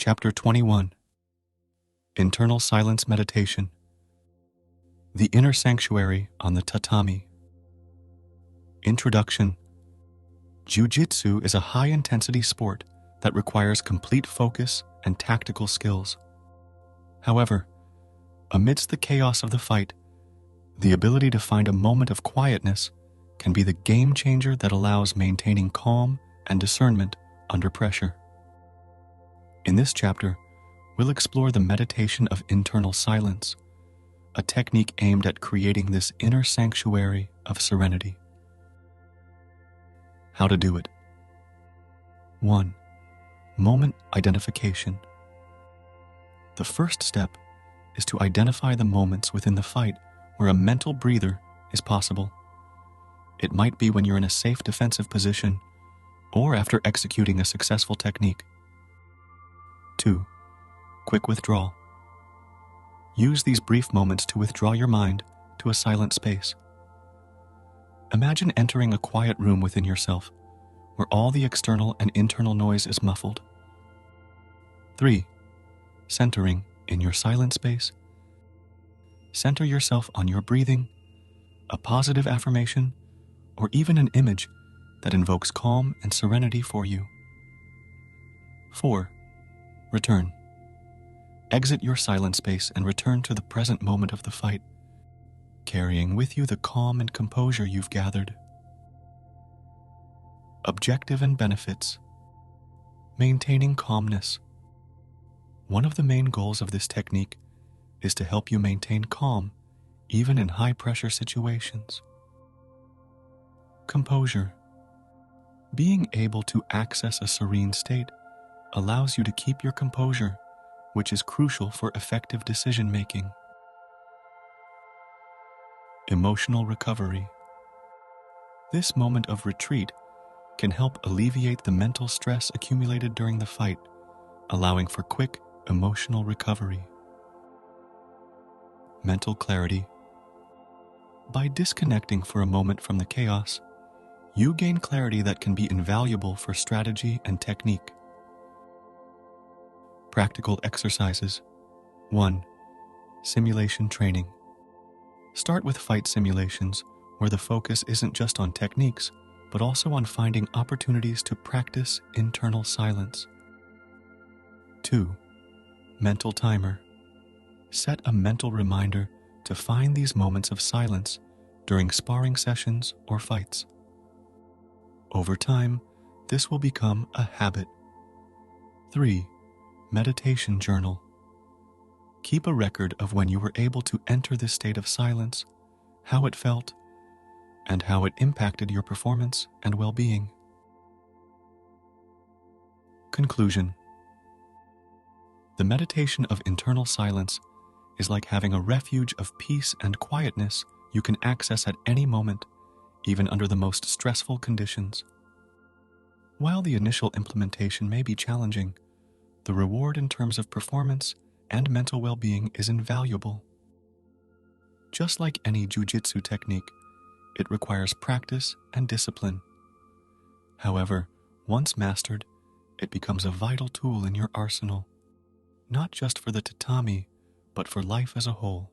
Chapter 21. Internal Silence Meditation. The Inner Sanctuary on the Tatami. Introduction. Jiu-Jitsu is a high-intensity sport that requires complete focus and tactical skills. However, amidst the chaos of the fight, the ability to find a moment of quietness can be the game changer that allows maintaining calm and discernment under pressure. In this chapter, we'll explore the meditation of internal silence, a technique aimed at creating this inner sanctuary of serenity. How to do it. 1. Moment identification. The first step is to identify the moments within the fight where a mental breather is possible. It might be when you're in a safe defensive position or after executing a successful technique. 2. Quick withdrawal. Use these brief moments to withdraw your mind to a silent space. Imagine entering a quiet room within yourself where all the external and internal noise is muffled. 3. Centering in your silent space. Center yourself on your breathing, a positive affirmation, or even an image that invokes calm and serenity for you. 4. Return. Exit your silent space and return to the present moment of the fight, carrying with you the calm and composure you've gathered. Objective and benefits. Maintaining calmness. One of the main goals of this technique is to help you maintain calm even in high-pressure situations. Composure. Being able to access a serene state allows you to keep your composure, which is crucial for effective decision-making. Emotional recovery. This moment of retreat can help alleviate the mental stress accumulated during the fight, allowing for quick emotional recovery. Mental clarity. By disconnecting for a moment from the chaos, you gain clarity that can be invaluable for strategy and technique. Practical exercises. 1. Simulation training. Start with fight simulations where the focus isn't just on techniques, but also on finding opportunities to practice internal silence. 2. Mental timer. Set a mental reminder to find these moments of silence during sparring sessions or fights. Over time, this will become a habit. 3. Meditation journal. Keep a record of when you were able to enter this state of silence, how it felt, and how it impacted your performance and well-being. Conclusion. The meditation of internal silence is like having a refuge of peace and quietness you can access at any moment, even under the most stressful conditions. While the initial implementation may be challenging, the reward in terms of performance and mental well-being is invaluable. Just like any jiu-jitsu technique, it requires practice and discipline. However, once mastered, it becomes a vital tool in your arsenal, not just for the tatami, but for life as a whole.